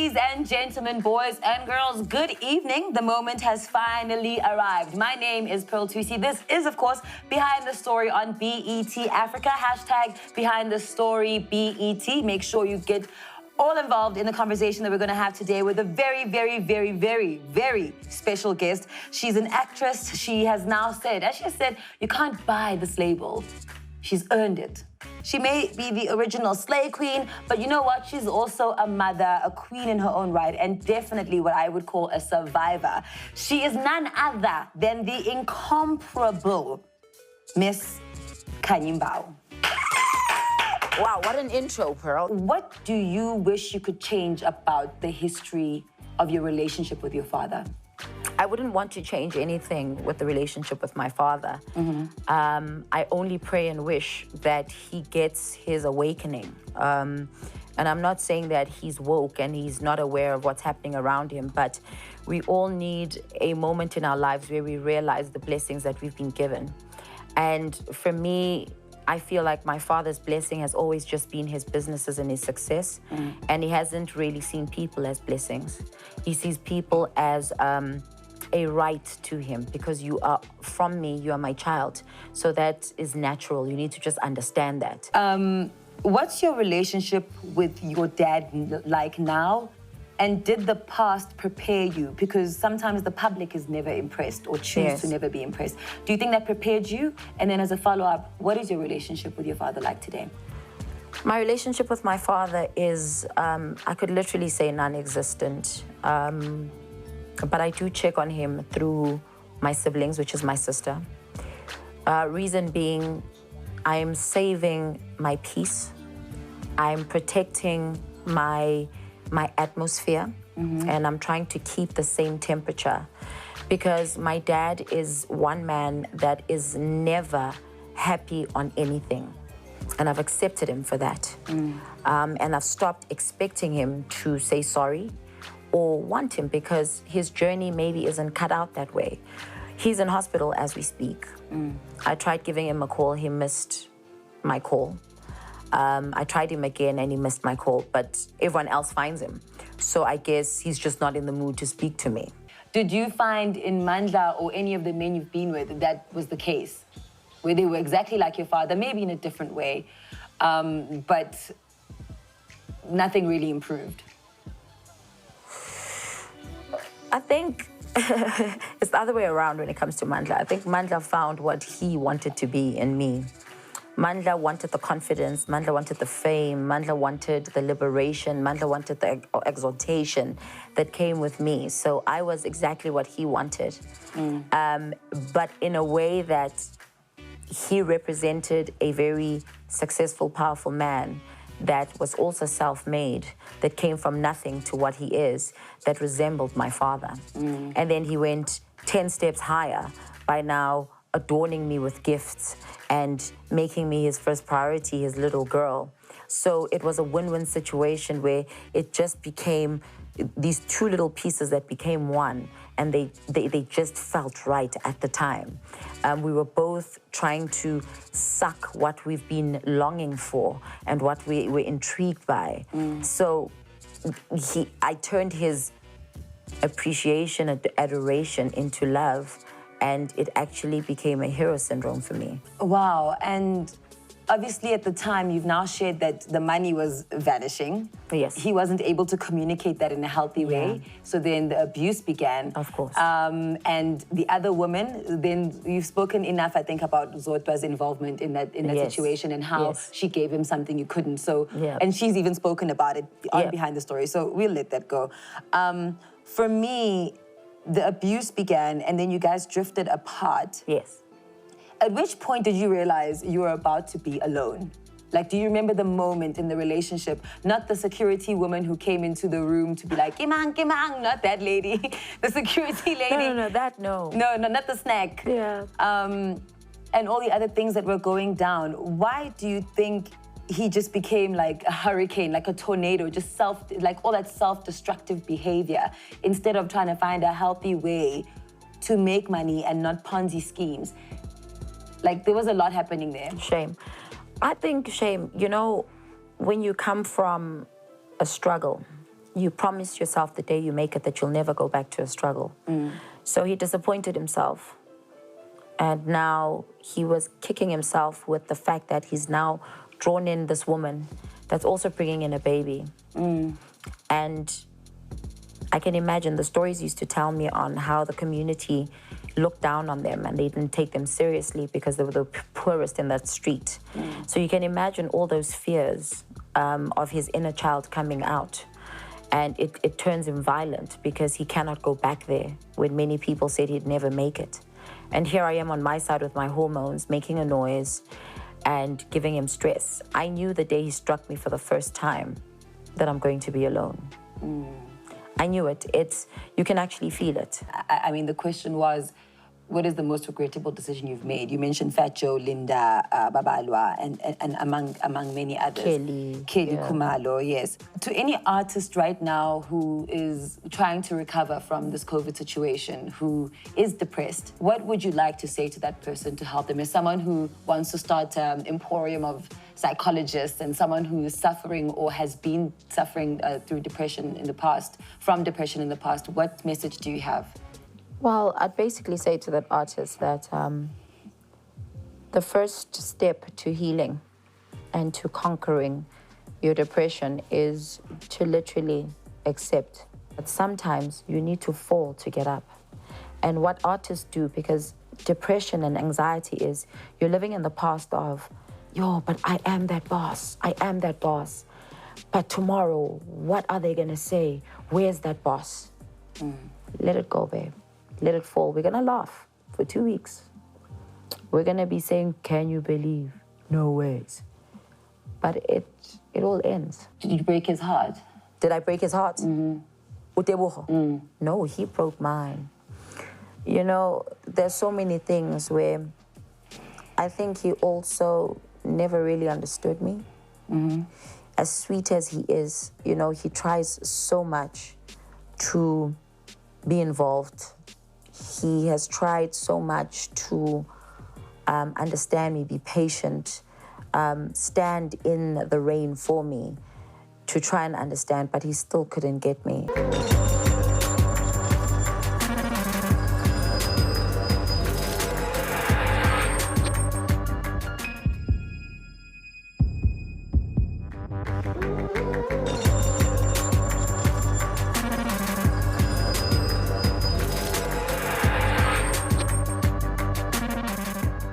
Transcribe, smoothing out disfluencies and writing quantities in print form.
Ladies and gentlemen, boys and girls, good evening. The moment has finally arrived. My name is Thusi. This is, of course, Behind the Story on BET Africa. Hashtag Behind the Story BET. Make sure you get all involved in the conversation that we're going to have today with a very, very, very, very, very special guest. She's an actress. She has now said, as she said, you can't buy this label. She's earned it. She may be the original slay queen, but you know what? She's also a mother, a queen in her own right, and definitely what I would call a survivor. She is none other than the incomparable Miss Khanyi Mbau. Wow, what an intro, Pearl. What do you wish you could change about the history of your relationship with your father? I wouldn't want to change anything with the relationship with my father. I only pray and wish that he gets his awakening. And I'm not saying that he's woke and he's not aware of what's happening around him, but we all need a moment in our lives where we realize the blessings that we've been given. And for me, I feel like my father's blessing has always just been his businesses and his success. And he hasn't really seen people as blessings. He sees people as a right to him because you are from me, you are my child. So that is natural. You need to just understand that. What's your relationship with your dad like now? And did the past prepare you? Because sometimes the public is never impressed or choose to never be impressed. Do you think that prepared you? And then as a follow-up, what is your relationship with your father like today? My relationship with my father is, I could literally say non-existent. But I do check on him through my siblings, which is my sister. Reason being, I am saving my peace. I'm protecting my atmosphere, and I'm trying to keep the same temperature because my dad is one man that is never happy on anything. And I've accepted him for that. And I've stopped expecting him to say sorry or want him because his journey maybe isn't cut out that way. He's in hospital as we speak. I tried giving him a call, he missed my call. I tried him again and he missed my call, but everyone else finds him. So I guess he's just not in the mood to speak to me. Did you find in Manza or any of the men you've been with that was the case? Where they were exactly like your father, maybe in a different way, but nothing really improved? I think it's the other way around when it comes to Manza. I think Manza found what he wanted to be in me. Manza wanted the confidence, Manza wanted the fame, Manza wanted the liberation, Manza wanted the exaltation that came with me. So I was exactly what he wanted, but in a way that he represented a very successful, powerful man that was also self-made, that came from nothing to what he is, that resembled my father. And then he went 10 steps higher by now adorning me with gifts and making me his first priority, his little girl. So it was a win-win situation where it just became these two little pieces that became one, and they just felt right at the time. We were both trying to suck what we've been longing for and what we were intrigued by. So I turned his appreciation and adoration into love, and it actually became a hero syndrome for me. Wow, and obviously at the time you've now shared that the money was vanishing. Yes. He wasn't able to communicate that in a healthy way, so then the abuse began. Of course. And the other woman, then you've spoken enough, I think, about Zodwa's involvement in that situation and how she gave him something you couldn't. So, and she's even spoken about it on Behind the Story, so we'll let that go. For me, the abuse began and then you guys drifted apart. Yes. At which point did you realize you were about to be alone? Like, do you remember the moment in the relationship? Not the security woman who came into the room to be like, Kimang, Kimang, not that lady. The security lady. No. No, not the snack. Yeah. And all the other things that were going down. Why do you think he just became like a hurricane, like a tornado, just like all that self-destructive behavior, instead of trying to find a healthy way to make money and not Ponzi schemes? Like, there was a lot happening there. Shame. I think shame, you know, when you come from a struggle you promise yourself the day you make it that you'll never go back to a struggle. So he disappointed himself. And now he was kicking himself with the fact that he's now drawn in this woman that's also bringing in a baby. And I can imagine the stories he used to tell me on how the community looked down on them and they didn't take them seriously because they were the poorest in that street. So you can imagine all those fears of his inner child coming out. And it turns him violent because he cannot go back there when many people said he'd never make it. And here I am on my side with my hormones, making a noise and giving him stress. I knew the day he struck me for the first time that I'm going to be alone. I knew it. You can actually feel it. I mean, the question was, what is the most regrettable decision you've made? You mentioned Fat Joe, Linda, Babalwa, and among many others. Kelly yeah. Khumalo, yes. To any artist right now who is trying to recover from this COVID situation, who is depressed, what would you like to say to that person to help them? As someone who wants to start an emporium of psychologists and someone who is suffering or has been suffering through depression in the past, what message do you have? Well, I'd basically say to that artist that the first step to healing and to conquering your depression is to literally accept that sometimes you need to fall to get up. And what artists do, because depression and anxiety is you're living in the past of, but I am that boss. But tomorrow, what are they going to say? Where's that boss? Let it go, babe. Let it fall. We're going to laugh for 2 weeks. We're going to be saying, can you believe? No ways. But it all ends. Did you break his heart? Did I break his heart? Uteboho? No, he broke mine. You know, there's so many things where I think he also never really understood me. As sweet as he is, you know, he tries so much to be involved. He has tried so much to understand me, be patient, stand in the rain for me, to try and understand, but he still couldn't get me.